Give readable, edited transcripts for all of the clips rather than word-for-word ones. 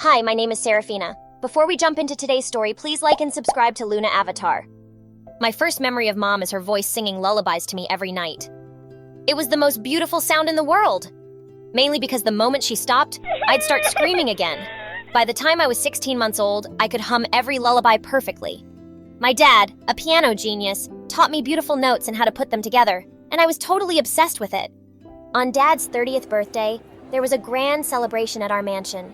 Hi, my name is Seraphina. Before we jump into today's story, please like and subscribe to Mila Avatar. My first memory of Mom is her voice singing lullabies to me every night. It was the most beautiful sound in the world. Mainly because the moment she stopped, I'd start screaming again. By the time I was 16 months old, I could hum every lullaby perfectly. My dad, a piano genius, taught me beautiful notes and how to put them together, and I was totally obsessed with it. On Dad's 30th birthday, there was a grand celebration at our mansion.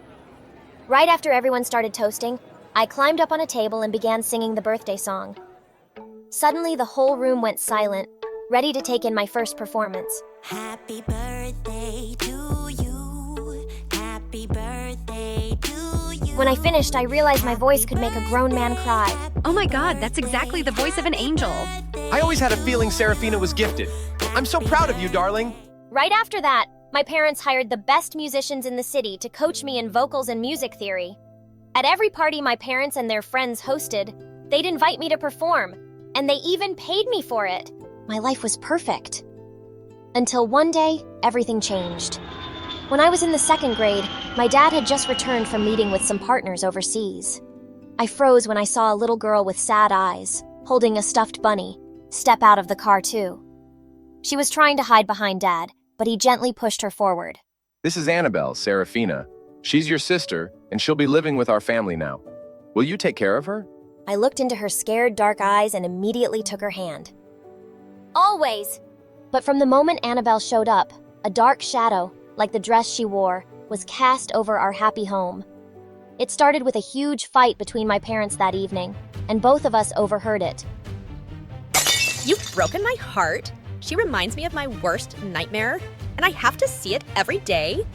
Right after everyone started toasting, I climbed up on a table and began singing the birthday song. Suddenly, the whole room went silent, ready to take in my first performance. Happy birthday to you. Happy birthday to you. When I finished, I realized my voice could make a grown man cry. Oh my God, that's exactly the voice of an angel. I always had a feeling Seraphina was gifted. I'm so proud of you, darling. Right after that, my parents hired the best musicians in the city to coach me in vocals and music theory. At every party my parents and their friends hosted, they'd invite me to perform, and they even paid me for it. My life was perfect. Until one day, everything changed. When I was in the second grade, my dad had just returned from meeting with some partners overseas. I froze when I saw a little girl with sad eyes, holding a stuffed bunny, step out of the car too. She was trying to hide behind Dad, but he gently pushed her forward. This is Anabelle, Seraphina. She's your sister, and she'll be living with our family now. Will you take care of her? I looked into her scared, dark eyes and immediately took her hand. Always! But from the moment Anabelle showed up, a dark shadow, like the dress she wore, was cast over our happy home. It started with a huge fight between my parents that evening, and both of us overheard it. You've broken my heart. She reminds me of my worst nightmare, and I have to see it every day.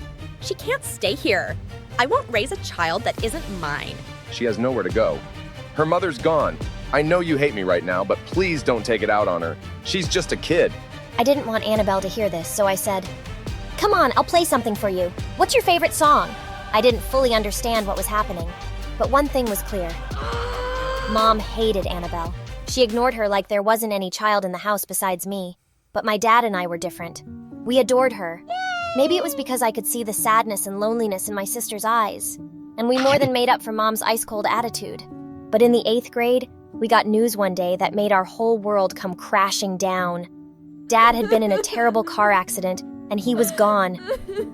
She can't stay here. I won't raise a child that isn't mine. She has nowhere to go. Her mother's gone. I know you hate me right now, but please don't take it out on her. She's just a kid. I didn't want Anabelle to hear this, so I said, "Come on, I'll play something for you. What's your favorite song?" I didn't fully understand what was happening, but one thing was clear. Mom hated Anabelle. She ignored her like there wasn't any child in the house besides me. But my dad and I were different. We adored her. Maybe it was because I could see the sadness and loneliness in my sister's eyes. And we more than made up for Mom's ice-cold attitude. But in the 8th grade, we got news one day that made our whole world come crashing down. Dad had been in a terrible car accident, and he was gone.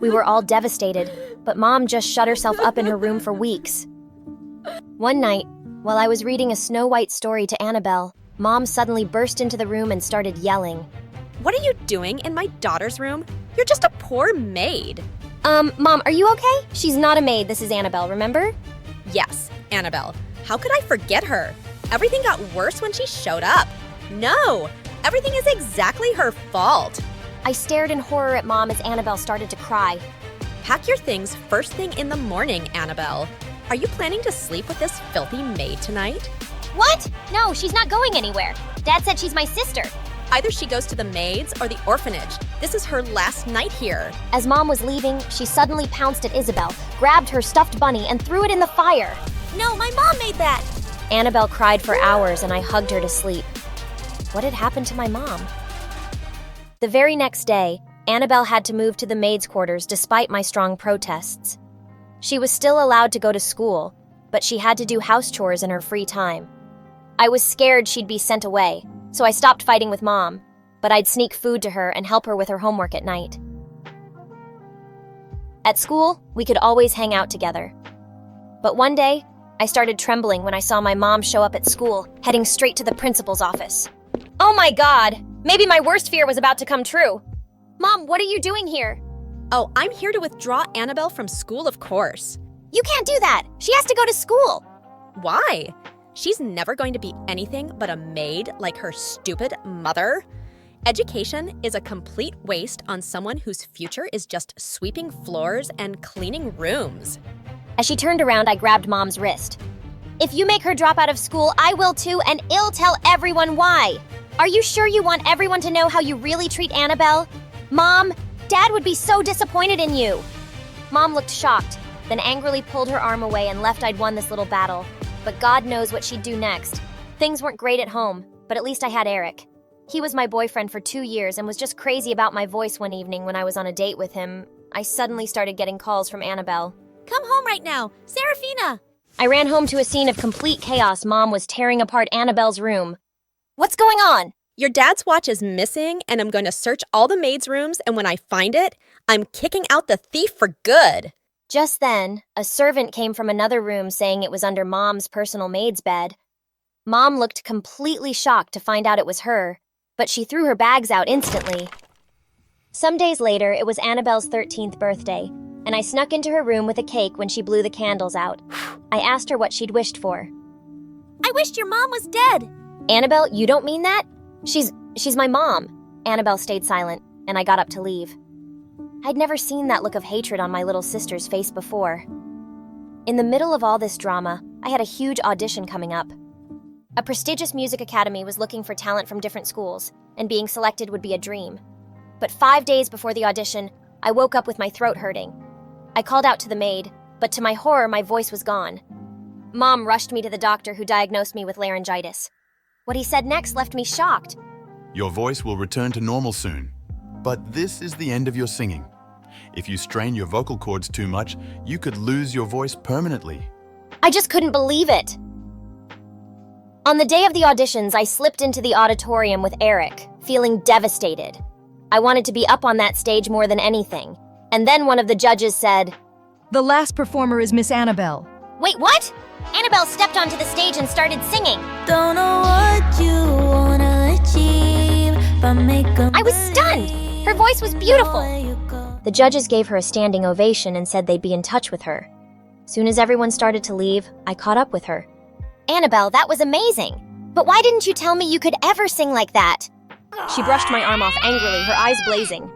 We were all devastated, but Mom just shut herself up in her room for weeks. One night, while I was reading a Snow White story to Anabelle, Mom suddenly burst into the room and started yelling. What are you doing in my daughter's room? You're just a poor maid. Mom, are you okay? She's not a maid, this is Anabelle, remember? Yes, Anabelle. How could I forget her? Everything got worse when she showed up. No, everything is exactly her fault. I stared in horror at Mom as Anabelle started to cry. Pack your things first thing in the morning, Anabelle. Are you planning to sleep with this filthy maid tonight? What? No, she's not going anywhere. Dad said she's my sister. Either she goes to the maids or the orphanage. This is her last night here. As Mom was leaving, she suddenly pounced at Isabel, grabbed her stuffed bunny, and threw it in the fire. No, my mom made that. Annabelle cried for hours and I hugged her to sleep. What had happened to my mom? The very next day, Annabelle had to move to the maids' quarters despite my strong protests. She was still allowed to go to school, but she had to do house chores in her free time. I was scared she'd be sent away, so I stopped fighting with Mom, but I'd sneak food to her and help her with her homework at night. At school, we could always hang out together. But one day, I started trembling when I saw my mom show up at school, heading straight to the principal's office. Oh my God! Maybe my worst fear was about to come true. Mom, what are you doing here? Oh, I'm here to withdraw Anabelle from school, of course. You can't do that! She has to go to school! Why? She's never going to be anything but a maid like her stupid mother. Education is a complete waste on someone whose future is just sweeping floors and cleaning rooms. As she turned around, I grabbed Mom's wrist. If you make her drop out of school, I will too, and I'll tell everyone why. Are you sure you want everyone to know how you really treat Anabelle? Mom, Dad would be so disappointed in you. Mom looked shocked, then angrily pulled her arm away and left I'd won this little battle. But God knows what she'd do next. Things weren't great at home, but at least I had Eric. He was my boyfriend for 2 years and was just crazy about my voice one evening when I was on a date with him. I suddenly started getting calls from Anabelle. Come home right now. Seraphina! I ran home to a scene of complete chaos. Mom was tearing apart Annabelle's room. What's going on? Your dad's watch is missing, and I'm going to search all the maids' rooms, and when I find it, I'm kicking out the thief for good. Just then, a servant came from another room saying it was under Mom's personal maid's bed. Mom looked completely shocked to find out it was her, but she threw her bags out instantly. Some days later, it was Annabelle's 13th birthday, and I snuck into her room with a cake when she blew the candles out. I asked her what she'd wished for. I wished your mom was dead. Annabelle, you don't mean that? She's my mom. Annabelle stayed silent, and I got up to leave. I'd never seen that look of hatred on my little sister's face before. In the middle of all this drama, I had a huge audition coming up. A prestigious music academy was looking for talent from different schools, and being selected would be a dream. But 5 days before the audition, I woke up with my throat hurting. I called out to the maid, but to my horror, my voice was gone. Mom rushed me to the doctor who diagnosed me with laryngitis. What he said next left me shocked. Your voice will return to normal soon, but this is the end of your singing. If you strain your vocal cords too much, you could lose your voice permanently. I just couldn't believe it. On the day of the auditions, I slipped into the auditorium with Eric, feeling devastated. I wanted to be up on that stage more than anything. And then one of the judges said, The last performer is Miss Anabelle. "Wait, what?" Annabelle stepped onto the stage and started singing. Don't know what you wanna achieve, but make a I was stunned. Her voice was beautiful. The judges gave her a standing ovation and said they'd be in touch with her. Soon as everyone started to leave, I caught up with her. "Annabelle, that was amazing. But why didn't you tell me you could ever sing like that?" She brushed my arm off angrily, her eyes blazing.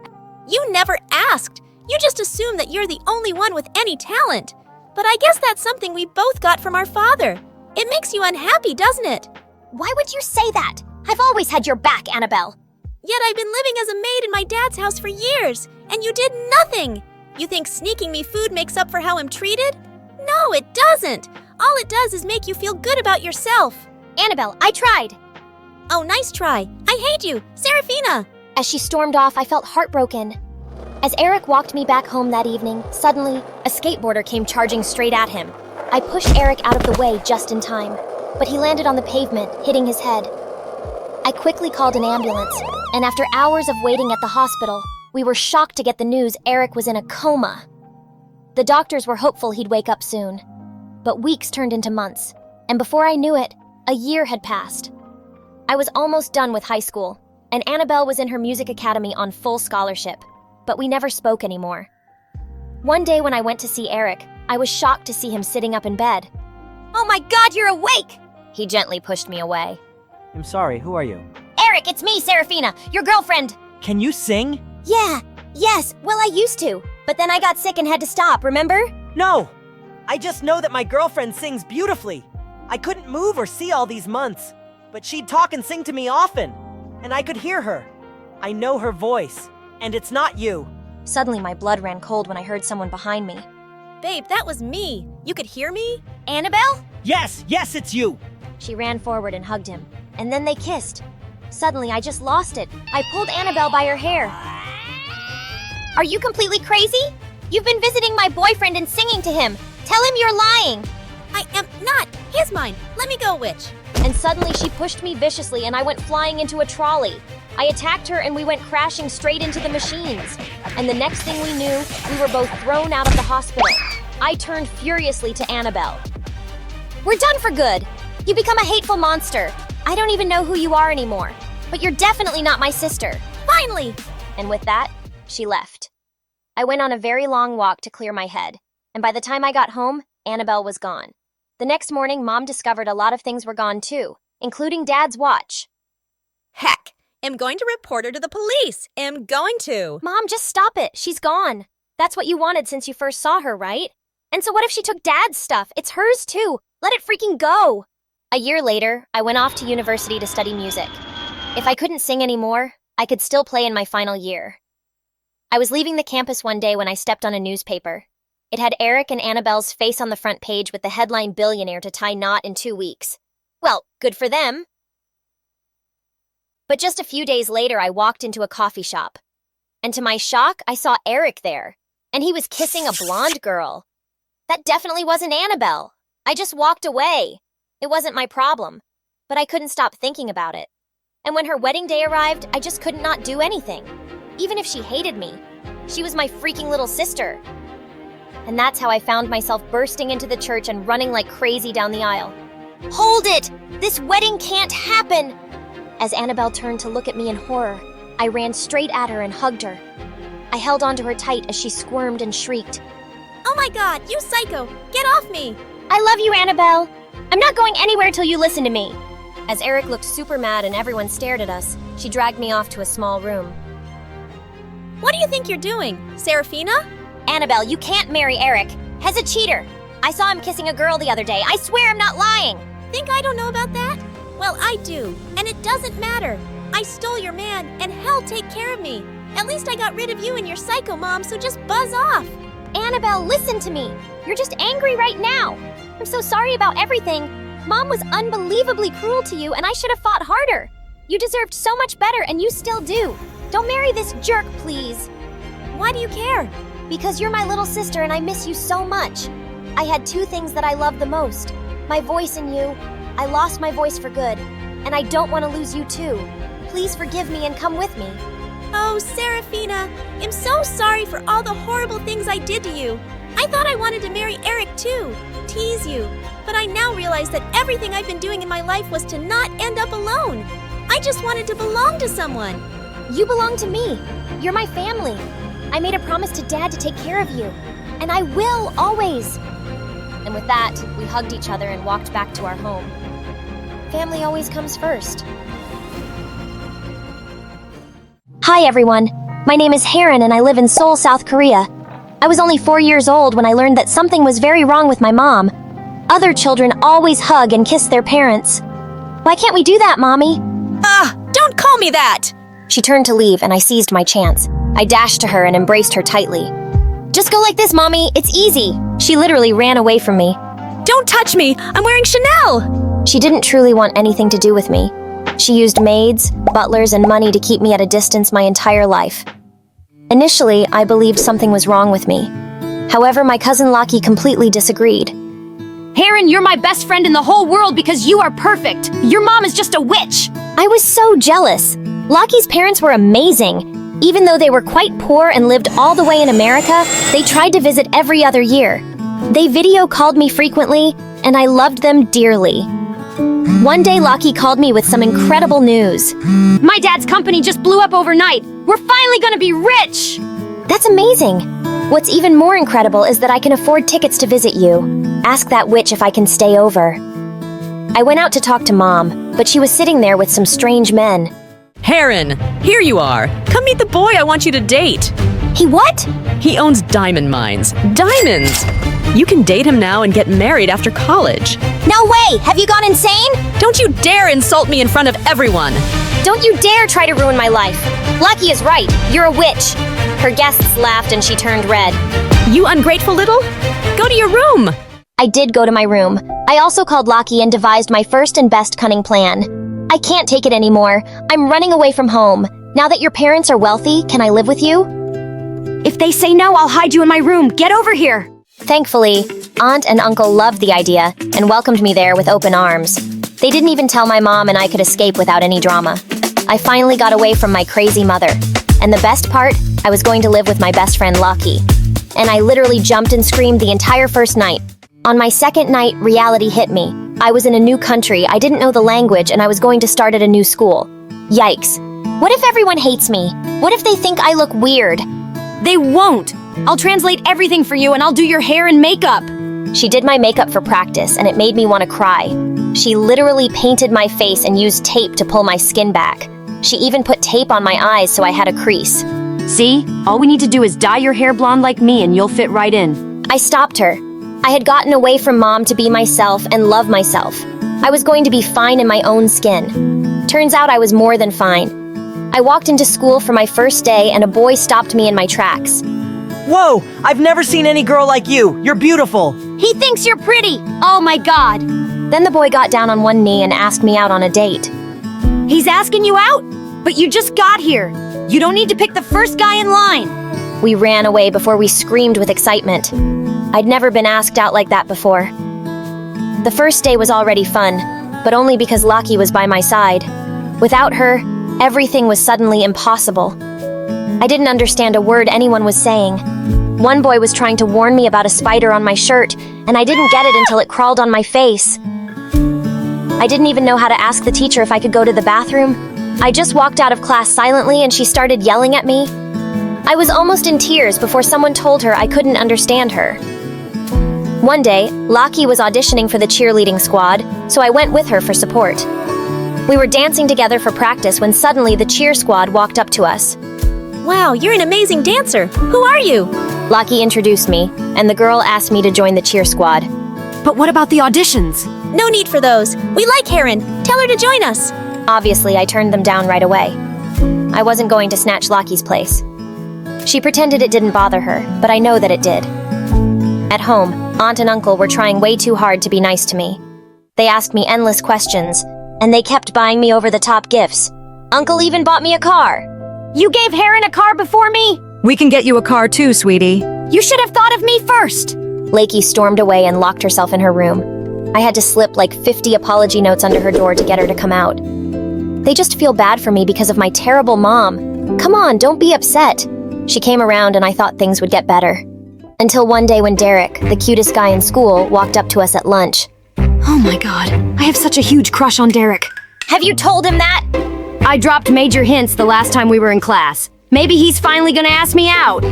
You never asked. You just assumed that you're the only one with any talent. But I guess that's something we both got from our father. It makes you unhappy, doesn't it? Why would you say that? I've always had your back, Annabelle. Yet I've been living as a maid in my dad's house for years, and you did nothing. You think sneaking me food makes up for how I'm treated? No, it doesn't. All it does is make you feel good about yourself. Annabelle, I tried. Oh, nice try. I hate you, Seraphina. As she stormed off, I felt heartbroken. As Eric walked me back home that evening, suddenly, a skateboarder came charging straight at him. I pushed Eric out of the way just in time, but he landed on the pavement, hitting his head. I quickly called an ambulance, and after hours of waiting at the hospital, we were shocked to get the news Eric was in a coma. The doctors were hopeful he'd wake up soon, but weeks turned into months, and before I knew it, a year had passed. I was almost done with high school, and Annabelle was in her music academy on full scholarship, but we never spoke anymore. One day when I went to see Eric, I was shocked to see him sitting up in bed. "Oh my God, you're awake!" He gently pushed me away. I'm sorry, who are you? "Eric, it's me, Seraphina, your girlfriend." Can you sing? Yes, well, I used to, but then I got sick and had to stop, remember? No! I just know that my girlfriend sings beautifully. I couldn't move or see all these months, but she'd talk and sing to me often, and I could hear her. I know her voice, and it's not you. Suddenly, my blood ran cold when I heard someone behind me. Babe, that was me. You could hear me? "Annabelle?" Yes, it's you! She ran forward and hugged him, and then they kissed. Suddenly, I just lost it. I pulled Annabelle by her hair. "Are you completely crazy? You've been visiting my boyfriend and singing to him. Tell him you're lying." I am not. He's mine. Let me go, witch. And suddenly she pushed me viciously and I went flying into a trolley. I attacked her and we went crashing straight into the machines. And the next thing we knew, we were both thrown out of the hospital. I turned furiously to Annabelle. "We're done for good. You become a hateful monster. I don't even know who you are anymore. But you're definitely not my sister. Finally!" And with that, she left. I went on a very long walk to clear my head. And by the time I got home, Annabelle was gone. The next morning, Mom discovered a lot of things were gone too, including Dad's watch. Heck, am going to report her to the police. Am going to. Mom, just stop it. She's gone. That's what you wanted since you first saw her, right? And so what if she took Dad's stuff? It's hers too. Let it freaking go. A year later, I went off to university to study music. If I couldn't sing anymore, I could still play in my final year. I was leaving the campus one day when I stepped on a newspaper. It had Eric and Annabelle's face on the front page with the headline "Billionaire to tie knot in 2 weeks." Well, good for them. But just a few days later, I walked into a coffee shop. And to my shock, I saw Eric there. And he was kissing a blonde girl. That definitely wasn't Anabelle. I just walked away. It wasn't my problem, but I couldn't stop thinking about it. And when her wedding day arrived, I just could not do anything. Even if she hated me, she was my freaking little sister. And that's how I found myself bursting into the church and running like crazy down the aisle. Hold it! This wedding can't happen! As Anabelle turned to look at me in horror, I ran straight at her and hugged her. I held onto her tight as she squirmed and shrieked. Oh my god, you psycho! Get off me! I love you, Anabelle! I'm not going anywhere till you listen to me! As Eric looked super mad and everyone stared at us, she dragged me off to a small room. What do you think you're doing, Seraphina? Anabelle, you can't marry Eric. He's a cheater. I saw him kissing a girl the other day. I swear I'm not lying. Think I don't know about that? Well, I do, and it doesn't matter. I stole your man, and hell take care of me. At least I got rid of you and your psycho mom, so just buzz off. Anabelle, listen to me. You're just angry right now. I'm so sorry about everything. Mom was unbelievably cruel to you, and I should have fought harder. You deserved so much better, and you still do. Don't marry this jerk, please. Why do you care? Because you're my little sister, and I miss you so much. I had two things that I loved the most. My voice and you. I lost my voice for good, and I don't want to lose you too. Please forgive me and come with me. Oh, Seraphina, I'm so sorry for all the horrible things I did to you. I thought I wanted to marry Eric too, tease you. But I now realize that everything I've been doing in my life was to not end up alone. I just wanted to belong to someone. You belong to me. You're my family. I made a promise to Dad to take care of you, and I will always. And with that, we hugged each other and walked back to our home. Family always comes first. Hi everyone, my name is Heron and I live in Seoul, South Korea. I was only 4 years old when I learned that something was very wrong with my mom. Other children always hug and kiss their parents. Why can't we do that, Mommy? Don't call me that! She turned to leave and I seized my chance. I dashed to her and embraced her tightly. Just go like this, Mommy, it's easy. She literally ran away from me. Don't touch me! I'm wearing Chanel! She didn't truly want anything to do with me. She used maids, butlers, and money to keep me at a distance my entire life. Initially, I believed something was wrong with me. However, my cousin Laki completely disagreed. Heron, you're my best friend in the whole world because you are perfect. Your mom is just a witch. I was so jealous. Laki's parents were amazing. Even though they were quite poor and lived all the way in America, they tried to visit every other year. They video called me frequently, and I loved them dearly. One day, Laki called me with some incredible news. My dad's company just blew up overnight. We're finally gonna be rich! That's amazing. What's even more incredible is that I can afford tickets to visit you. Ask that witch if I can stay over. I went out to talk to Mom, but she was sitting there with some strange men. Heron, here you are. Come meet the boy I want you to date. He what? He owns diamond mines. Diamonds! You can date him now and get married after college. No way! Have you gone insane? Don't you dare insult me in front of everyone! Don't you dare try to ruin my life. Lucky is right. You're a witch. Her guests laughed and she turned red. You ungrateful little! Go to your room! I did go to my room. I also called Laki and devised my first and best cunning plan. I can't take it anymore. I'm running away from home. Now that your parents are wealthy, can I live with you? If they say no, I'll hide you in my room. Get over here! Thankfully, Aunt and Uncle loved the idea and welcomed me there with open arms. They didn't even tell my mom and I could escape without any drama. I finally got away from my crazy mother. And the best part, I was going to live with my best friend Laki. And I literally jumped and screamed the entire first night. On my second night, reality hit me. I was in a new country, I didn't know the language, and I was going to start at a new school. Yikes. What if everyone hates me? What if they think I look weird? They won't! I'll translate everything for you and I'll do your hair and makeup! She did my makeup for practice, and it made me want to cry. She literally painted my face and used tape to pull my skin back. She even put tape on my eyes so I had a crease. See? All we need to do is dye your hair blonde like me and you'll fit right in. I stopped her. I had gotten away from Mom to be myself and love myself. I was going to be fine in my own skin. Turns out I was more than fine. I walked into school for my first day and a boy stopped me in my tracks. Whoa! I've never seen any girl like you. You're beautiful. He thinks you're pretty! Oh my god! Then the boy got down on one knee and asked me out on a date. He's asking you out? But you just got here. You don't need to pick the first guy in line. We ran away before we screamed with excitement. I'd never been asked out like that before. The first day was already fun, but only because Laki was by my side. Without her, everything was suddenly impossible. I didn't understand a word anyone was saying. One boy was trying to warn me about a spider on my shirt, and I didn't get it until it crawled on my face. I didn't even know how to ask the teacher if I could go to the bathroom. I just walked out of class silently and she started yelling at me. I was almost in tears before someone told her I couldn't understand her. One day, Laki was auditioning for the cheerleading squad, so I went with her for support. We were dancing together for practice when suddenly the cheer squad walked up to us. Wow, you're an amazing dancer. Who are you? Laki introduced me, and the girl asked me to join the cheer squad. But what about the auditions? No need for those. We like Heron. Tell her to join us. Obviously, I turned them down right away. I wasn't going to snatch Laki's place. She pretended it didn't bother her, but I know that it did. At home, Aunt and Uncle were trying way too hard to be nice to me. They asked me endless questions, and they kept buying me over-the-top gifts. Uncle even bought me a car. You gave Heron a car before me? We can get you a car too, sweetie. You should have thought of me first. Lakey stormed away and locked herself in her room. I had to slip like 50 apology notes under her door to get her to come out. They just feel bad for me because of my terrible mom. Come on, don't be upset. She came around and I thought things would get better. Until one day when Derek, the cutest guy in school, walked up to us at lunch. Oh my god, I have such a huge crush on Derek. Have you told him that? I dropped major hints the last time we were in class. Maybe he's finally gonna ask me out.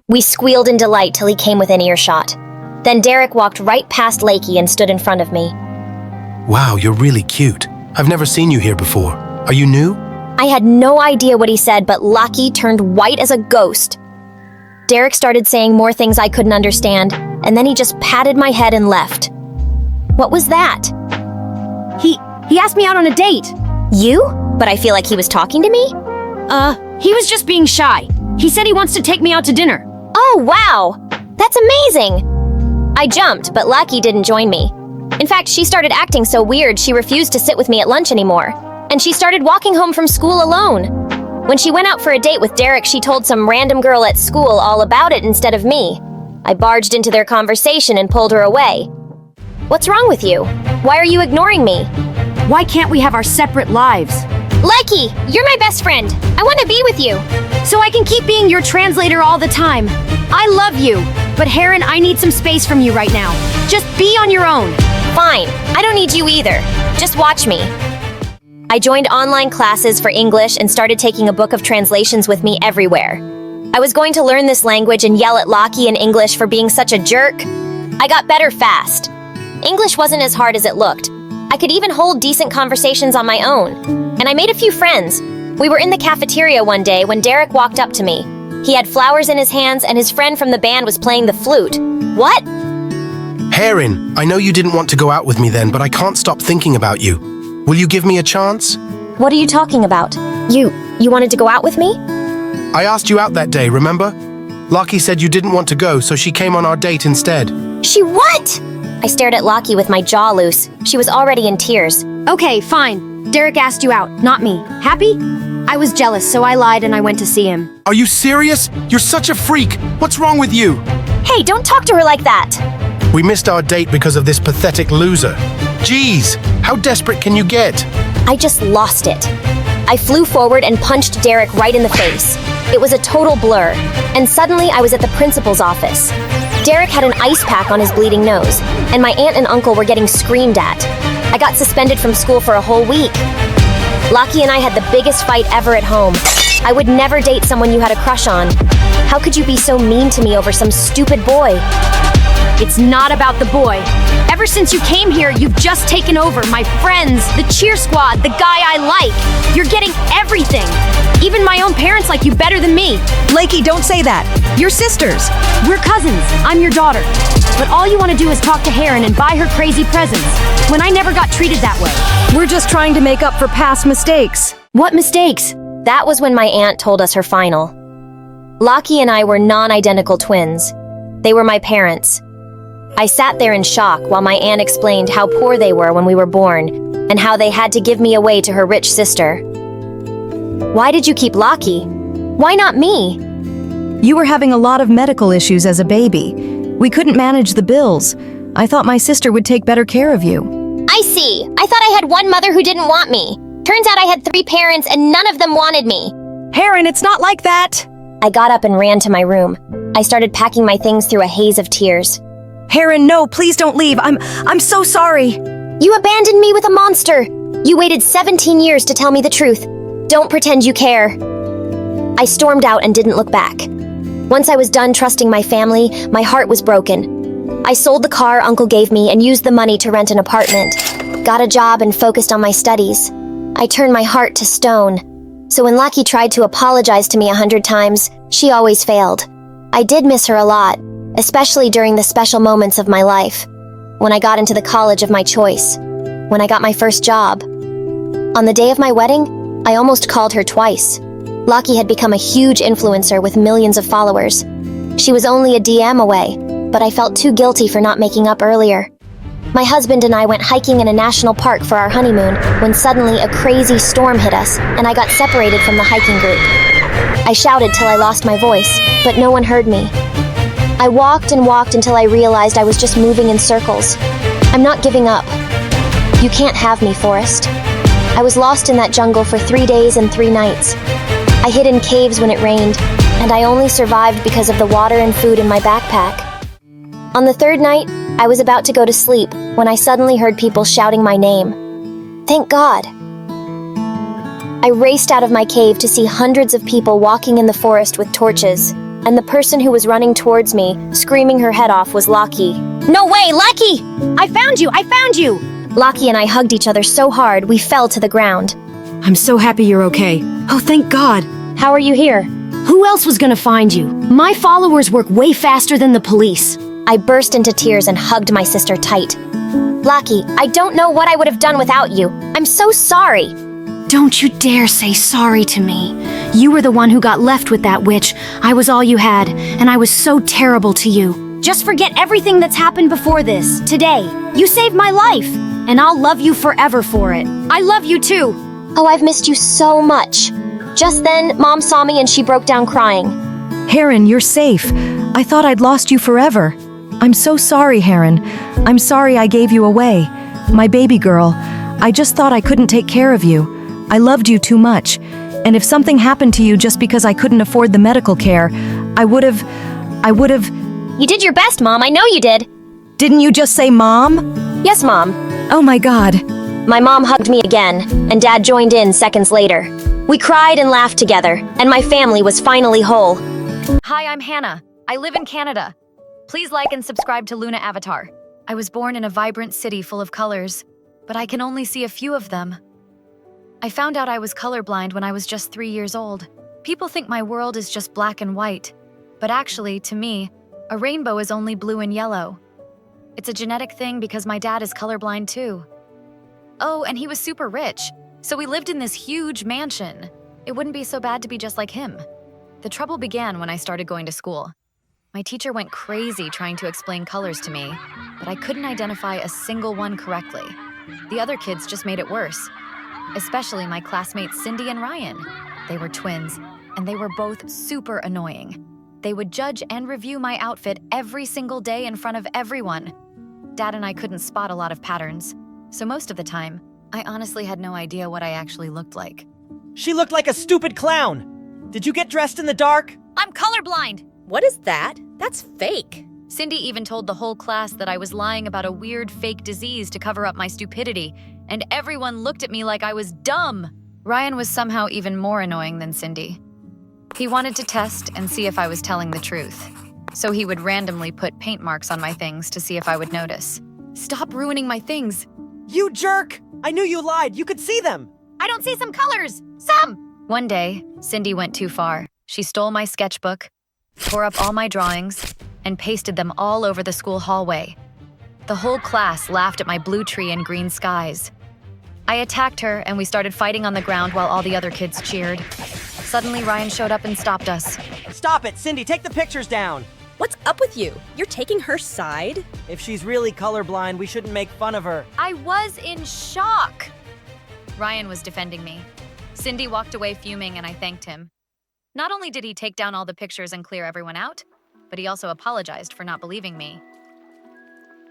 We squealed in delight till he came within earshot. Then Derek walked right past Lakey and stood in front of me. Wow, you're really cute. I've never seen you here before. Are you new? I had no idea what he said, but Laki turned white as a ghost. Derek started saying more things I couldn't understand, and then he just patted my head and left. What was that? He asked me out on a date. You? But I feel like he was talking to me? He was just being shy. He said he wants to take me out to dinner. Oh, wow! That's amazing! I jumped, but Laki didn't join me. In fact, she started acting so weird she refused to sit with me at lunch anymore. And she started walking home from school alone. When she went out for a date with Derek, she told some random girl at school all about it instead of me. I barged into their conversation and pulled her away. What's wrong with you? Why are you ignoring me? Why can't we have our separate lives? Laki, you're my best friend. I want to be with you. So I can keep being your translator all the time. I love you, but Heron, I need some space from you right now. Just be on your own. Fine, I don't need you either. Just watch me. I joined online classes for English and started taking a book of translations with me everywhere. I was going to learn this language and yell at Laki in English for being such a jerk. I got better fast. English wasn't as hard as it looked. I could even hold decent conversations on my own. And I made a few friends. We were in the cafeteria one day when Derek walked up to me. He had flowers in his hands and his friend from the band was playing the flute. What? Heron, I know you didn't want to go out with me then, but I can't stop thinking about you. Will you give me a chance? What are you talking about? You wanted to go out with me? I asked you out that day, remember? Laki said you didn't want to go, so she came on our date instead. She what? I stared at Laki with my jaw loose. She was already in tears. Okay, fine. Derek asked you out, not me. Happy? I was jealous, so I lied and I went to see him. Are you serious? You're such a freak. What's wrong with you? Hey, don't talk to her like that. We missed our date because of this pathetic loser. Jeez, how desperate can you get? I just lost it. I flew forward and punched Derek right in the face. It was a total blur, and suddenly I was at the principal's office. Derek had an ice pack on his bleeding nose, and my aunt and uncle were getting screamed at. I got suspended from school for a whole week. Laki and I had the biggest fight ever at home. I would never date someone you had a crush on. How could you be so mean to me over some stupid boy? It's not about the boy. Ever since you came here, you've just taken over my friends, the cheer squad, the guy I like. You're getting everything. Even my own parents like you better than me. Lakey, don't say that. You're sisters. We're cousins. I'm your daughter. But all you want to do is talk to Heron and buy her crazy presents, when I never got treated that way. We're just trying to make up for past mistakes. What mistakes? That was when my aunt told us her final. Laki and I were non-identical twins. They were my parents. I sat there in shock while my aunt explained how poor they were when we were born and how they had to give me away to her rich sister. Why did you keep Laki? Why not me? You were having a lot of medical issues as a baby. We couldn't manage the bills. I thought my sister would take better care of you. I see. I thought I had one mother who didn't want me. Turns out I had 3 parents and none of them wanted me. Heron, it's not like that! I got up and ran to my room. I started packing my things through a haze of tears. Heron, no, please don't leave. I'm so sorry. You abandoned me with a monster. You waited 17 years to tell me the truth. Don't pretend you care. I stormed out and didn't look back. Once I was done trusting my family, my heart was broken. I sold the car Uncle gave me and used the money to rent an apartment. Got a job and focused on my studies. I turned my heart to stone. So when Lucky tried to apologize to me 100 times, she always failed. I did miss her a lot, especially during the special moments of my life. When I got into the college of my choice. When I got my first job. On the day of my wedding, I almost called her twice. Lucky had become a huge influencer with millions of followers. She was only a DM away, but I felt too guilty for not making up earlier. My husband and I went hiking in a national park for our honeymoon when suddenly a crazy storm hit us and I got separated from the hiking group. I shouted till I lost my voice, but no one heard me. I walked and walked until I realized I was just moving in circles. I'm not giving up. You can't have me, Forrest. I was lost in that jungle for 3 days and 3 nights. I hid in caves when it rained, and I only survived because of the water and food in my backpack. On the 3rd night, I was about to go to sleep when I suddenly heard people shouting my name. Thank God. I raced out of my cave to see hundreds of people walking in the forest with torches, and the person who was running towards me, screaming her head off, was Lucky. No way, Lucky! I found you! I found you! Lucky and I hugged each other so hard, we fell to the ground. I'm so happy you're okay. Oh, thank God. How are you here? Who else was gonna find you? My followers work way faster than the police. I burst into tears and hugged my sister tight. Lucky, I don't know what I would have done without you. I'm so sorry. Don't you dare say sorry to me. You were the one who got left with that witch. I was all you had, and I was so terrible to you. Just forget everything that's happened before this, today. You saved my life, and I'll love you forever for it. I love you too. Oh, I've missed you so much. Just then, Mom saw me and she broke down crying. Heron, you're safe. I thought I'd lost you forever. I'm so sorry, Heron. I'm sorry I gave you away. My baby girl. I just thought I couldn't take care of you. I loved you too much. And if something happened to you just because I couldn't afford the medical care, I would've... You did your best, Mom. I know you did. Didn't you just say Mom? Yes, Mom. Oh my God. My mom hugged me again, and Dad joined in seconds later. We cried and laughed together, and my family was finally whole. Hi, I'm Hannah. I live in Canada. Please like and subscribe to Mila Avatar. I was born in a vibrant city full of colors, but I can only see a few of them. I found out I was colorblind when I was just 3 years old. People think my world is just black and white, but actually, to me, a rainbow is only blue and yellow. It's a genetic thing because my dad is colorblind too. Oh, and he was super rich, so we lived in this huge mansion. It wouldn't be so bad to be just like him. The trouble began when I started going to school. My teacher went crazy trying to explain colors to me, but I couldn't identify a single one correctly. The other kids just made it worse, especially my classmates Cindy and Ryan. They were twins, and they were both super annoying. They would judge and review my outfit every single day in front of everyone. Dad and I couldn't spot a lot of patterns, so most of the time, I honestly had no idea what I actually looked like. She looked like a stupid clown. Did you get dressed in the dark? I'm colorblind! What is that? That's fake. Cindy even told the whole class that I was lying about a weird fake disease to cover up my stupidity, and everyone looked at me like I was dumb. Ryan was somehow even more annoying than Cindy. He wanted to test and see if I was telling the truth, so he would randomly put paint marks on my things to see if I would notice. Stop ruining my things! You jerk! I knew you lied. You could see them. I don't see some colors! Some! One day, Cindy went too far. She stole my sketchbook, tore up all my drawings, and pasted them all over the school hallway. The whole class laughed at my blue tree and green skies. I attacked her, and we started fighting on the ground while all the other kids cheered. Suddenly, Ryan showed up and stopped us. Stop it, Cindy. Take the pictures down. What's up with you? You're taking her side? If she's really colorblind, we shouldn't make fun of her. I was in shock. Ryan was defending me. Cindy walked away fuming, and I thanked him. Not only did he take down all the pictures and clear everyone out, but he also apologized for not believing me.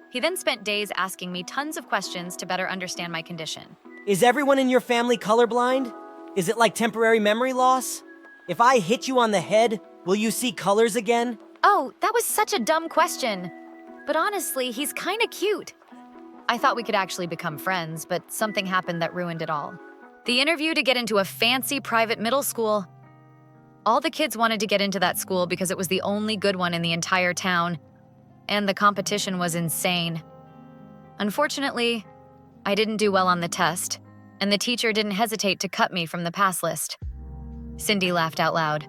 He then spent days asking me tons of questions to better understand my condition. Is everyone in your family colorblind? Is it like temporary memory loss? If I hit you on the head, will you see colors again? Oh, that was such a dumb question. But honestly, he's kinda cute. I thought we could actually become friends, but something happened that ruined it all. The interview to get into a fancy private middle school. All the kids wanted to get into that school because it was the only good one in the entire town, and the competition was insane. Unfortunately, I didn't do well on the test, and the teacher didn't hesitate to cut me from the pass list. Cindy laughed out loud.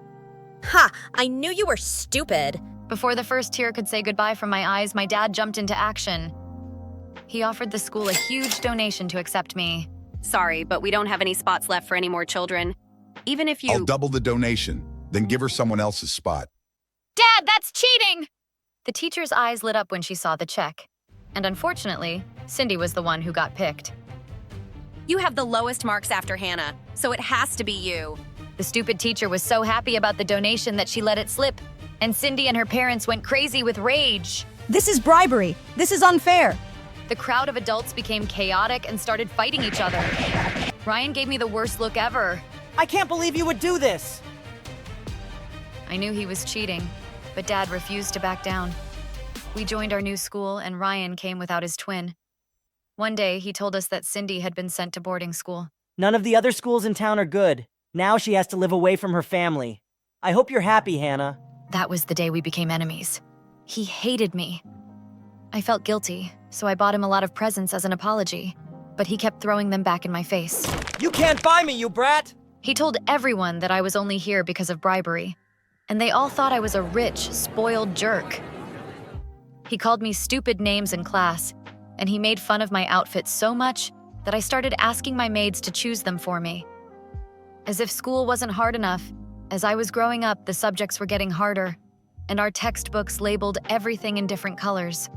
Ha! I knew you were stupid. Before the first tear could say goodbye from my eyes, my dad jumped into action. He offered the school a huge donation to accept me. Sorry, but we don't have any spots left for any more children. Even if you— I'll double the donation, then give her someone else's spot. Dad, that's cheating! The teacher's eyes lit up when she saw the check. And unfortunately, Cindy was the one who got picked. You have the lowest marks after Hannah, so it has to be you. The stupid teacher was so happy about the donation that she let it slip, and Cindy and her parents went crazy with rage. This is bribery. This is unfair. The crowd of adults became chaotic and started fighting each other. Ryan gave me the worst look ever. I can't believe you would do this! I knew he was cheating, but Dad refused to back down. We joined our new school, and Ryan came without his twin. One day, he told us that Cindy had been sent to boarding school. None of the other schools in town are good. Now she has to live away from her family. I hope you're happy, Hannah. That was the day we became enemies. He hated me. I felt guilty, so I bought him a lot of presents as an apology, but he kept throwing them back in my face. You can't buy me, you brat! He told everyone that I was only here because of bribery, and they all thought I was a rich, spoiled jerk. He called me stupid names in class, and he made fun of my outfit so much that I started asking my maids to choose them for me. As if school wasn't hard enough, as I was growing up, the subjects were getting harder, and our textbooks labeled everything in different colors.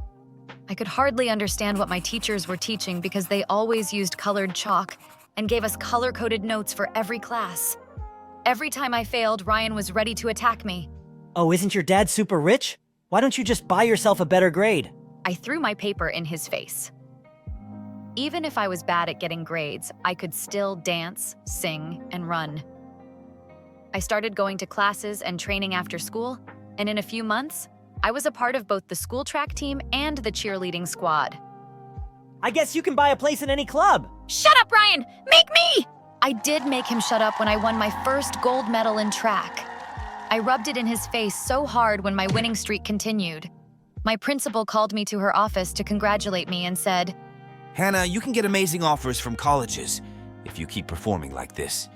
I could hardly understand what my teachers were teaching because they always used colored chalk and gave us color-coded notes for every class. Every time I failed, Ryan was ready to attack me. Oh, isn't your dad super rich? Why don't you just buy yourself a better grade? I threw my paper in his face. Even if I was bad at getting grades, I could still dance, sing, and run. I started going to classes and training after school, and in a few months, I was a part of both the school track team and the cheerleading squad. I guess you can buy a place in any club. Shut up, Ryan! Make me! I did make him shut up when I won my first gold medal in track. I rubbed it in his face so hard when my winning streak continued. My principal called me to her office to congratulate me and said, Hannah, you can get amazing offers from colleges if you keep performing like this,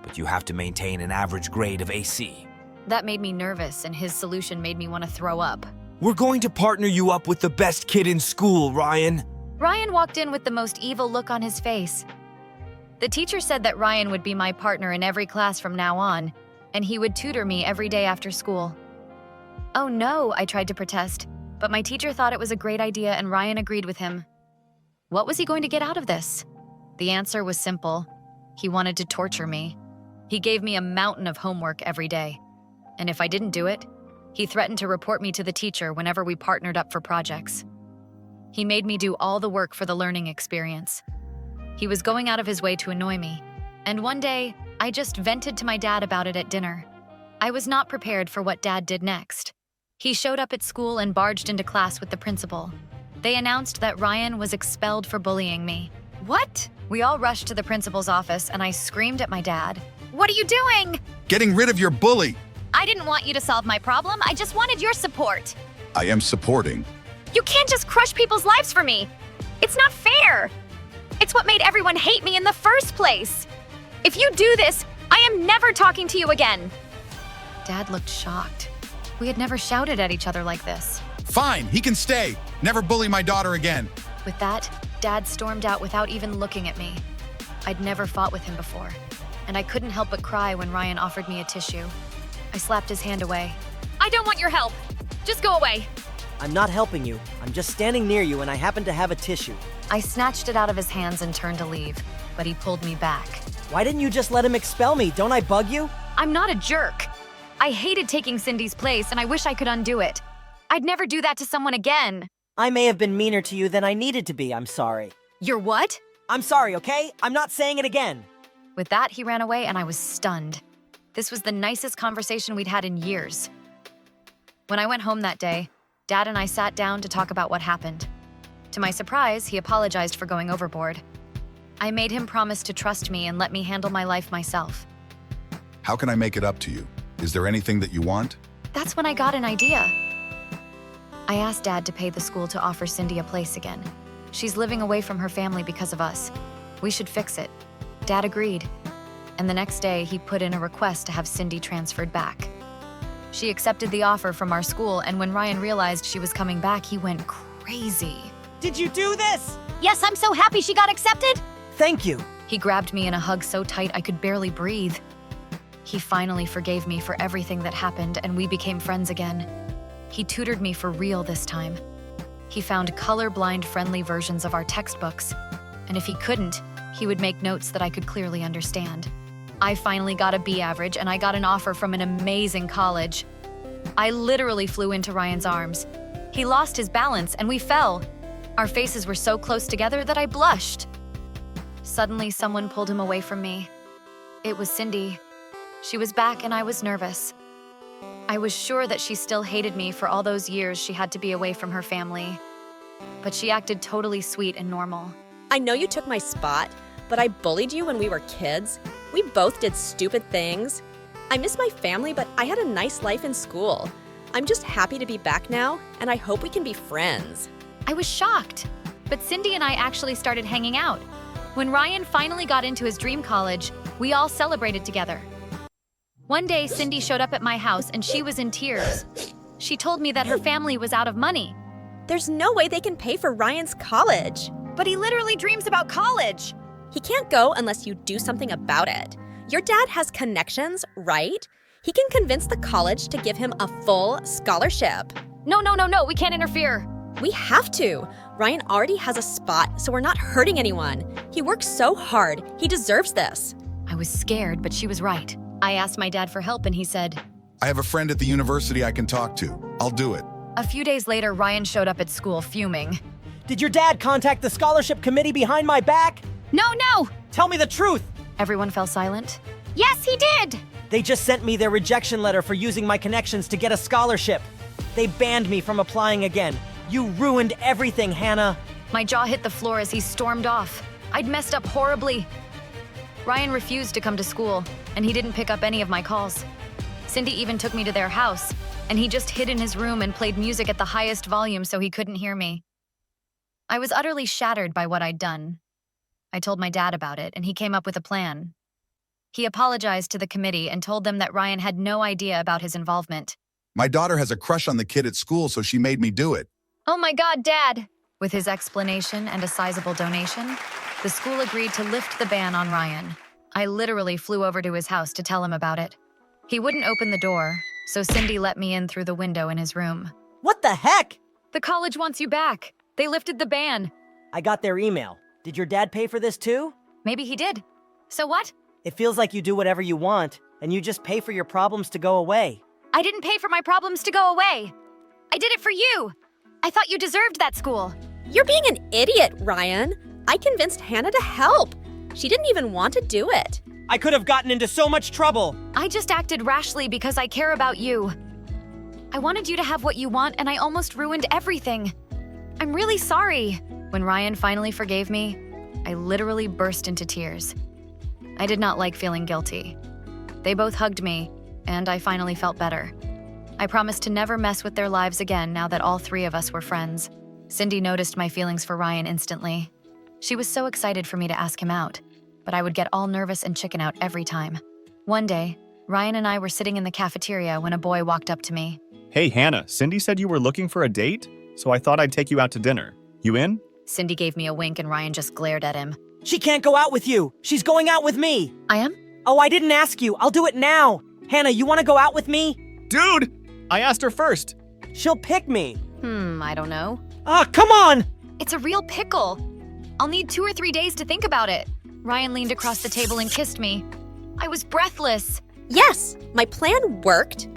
but you have to maintain an average grade of AC. That made me nervous, and his solution made me want to throw up. We're going to partner you up with the best kid in school, Ryan. Ryan walked in with the most evil look on his face. The teacher said that Ryan would be my partner in every class from now on, and he would tutor me every day after school. Oh no, I tried to protest, but my teacher thought it was a great idea and Ryan agreed with him. What was he going to get out of this? The answer was simple. He wanted to torture me. He gave me a mountain of homework every day. And if I didn't do it, he threatened to report me to the teacher whenever we partnered up for projects. He made me do all the work for the learning experience. He was going out of his way to annoy me. And one day, I just vented to my dad about it at dinner. I was not prepared for what Dad did next. He showed up at school and barged into class with the principal. They announced that Ryan was expelled for bullying me. What? We all rushed to the principal's office and I screamed at my dad. What are you doing? Getting rid of your bully. I didn't want you to solve my problem. I just wanted your support. I am supporting. You can't just crush people's lives for me. It's not fair. It's what made everyone hate me in the first place. If you do this, I am never talking to you again. Dad looked shocked. We had never shouted at each other like this. Fine, he can stay. Never bully my daughter again. With that, Dad stormed out without even looking at me. I'd never fought with him before, and I couldn't help but cry when Ryan offered me a tissue. I slapped his hand away. I don't want your help. Just go away. I'm not helping you. I'm just standing near you and I happen to have a tissue. I snatched it out of his hands and turned to leave, but he pulled me back. Why didn't you just let him expel me? Don't I bug you? I'm not a jerk. I hated taking Cindy's place, and I wish I could undo it. I'd never do that to someone again. I may have been meaner to you than I needed to be, I'm sorry. You're what? I'm sorry, okay? I'm not saying it again. With that, he ran away, and I was stunned. This was the nicest conversation we'd had in years. When I went home that day, Dad and I sat down to talk about what happened. To my surprise, he apologized for going overboard. I made him promise to trust me and let me handle my life myself. How can I make it up to you? Is there anything that you want? That's when I got an idea. I asked Dad to pay the school to offer Cindy a place again. She's living away from her family because of us. We should fix it. Dad agreed. And the next day, he put in a request to have Cindy transferred back. She accepted the offer from our school, and when Ryan realized she was coming back, he went crazy. Did you do this? Yes, I'm so happy she got accepted! Thank you. He grabbed me in a hug so tight I could barely breathe. He finally forgave me for everything that happened, and we became friends again. He tutored me for real this time. He found colorblind friendly versions of our textbooks, and if he couldn't, he would make notes that I could clearly understand. I finally got a B average, and I got an offer from an amazing college. I literally flew into Ryan's arms. He lost his balance, and we fell. Our faces were so close together that I blushed. Suddenly, someone pulled him away from me. It was Cindy. She was back, and I was nervous. I was sure that she still hated me for all those years she had to be away from her family. But she acted totally sweet and normal. I know you took my spot, but I bullied you when we were kids. We both did stupid things. I miss my family, but I had a nice life in school. I'm just happy to be back now, and I hope we can be friends. I was shocked, but Cindy and I actually started hanging out. When Ryan finally got into his dream college, we all celebrated together. One day, Cindy showed up at my house and she was in tears. She told me that her family was out of money. There's no way they can pay for Ryan's college. But he literally dreams about college. He can't go unless you do something about it. Your dad has connections, right? He can convince the college to give him a full scholarship. No, we can't interfere. We have to. Ryan already has a spot, so we're not hurting anyone. He works so hard. He deserves this. I was scared, but she was right. I asked my dad for help and he said, I have a friend at the university I can talk to. I'll do it. A few days later, Ryan showed up at school fuming. Did your dad contact the scholarship committee behind my back? No! Tell me the truth! Everyone fell silent. Yes, he did! They just sent me their rejection letter for using my connections to get a scholarship. They banned me from applying again. You ruined everything, Hannah. My jaw hit the floor as he stormed off. I'd messed up horribly. Ryan refused to come to school, and he didn't pick up any of my calls. Cindy even took me to their house, and he just hid in his room and played music at the highest volume so he couldn't hear me. I was utterly shattered by what I'd done. I told my dad about it, and he came up with a plan. He apologized to the committee and told them that Ryan had no idea about his involvement. My daughter has a crush on the kid at school, so she made me do it. Oh my God, Dad! With his explanation and a sizable donation, the school agreed to lift the ban on Ryan. I literally flew over to his house to tell him about it. He wouldn't open the door, so Cindy let me in through the window in his room. What the heck? The college wants you back. They lifted the ban. I got their email. Did your dad pay for this too? Maybe he did. So what? It feels like you do whatever you want, and you just pay for your problems to go away. I didn't pay for my problems to go away. I did it for you. I thought you deserved that school. You're being an idiot, Ryan. I convinced Hannah to help. She didn't even want to do it. I could have gotten into so much trouble. I just acted rashly because I care about you. I wanted you to have what you want, and I almost ruined everything. I'm really sorry. When Ryan finally forgave me, I literally burst into tears. I did not like feeling guilty. They both hugged me, and I finally felt better. I promised to never mess with their lives again now that all three of us were friends. Cindy noticed my feelings for Ryan instantly. She was so excited for me to ask him out, but I would get all nervous and chicken out every time. One day, Ryan and I were sitting in the cafeteria when a boy walked up to me. Hey, Hannah, Cindy said you were looking for a date, so I thought I'd take you out to dinner. You in? Cindy gave me a wink and Ryan just glared at him. She can't go out with you. She's going out with me. I am? Oh, I didn't ask you. I'll do it now. Hannah, you want to go out with me? Dude! I asked her first. She'll pick me. I don't know. Come on! It's a real pickle. I'll need 2 or 3 days to think about it. Ryan leaned across the table and kissed me. I was breathless. Yes, my plan worked.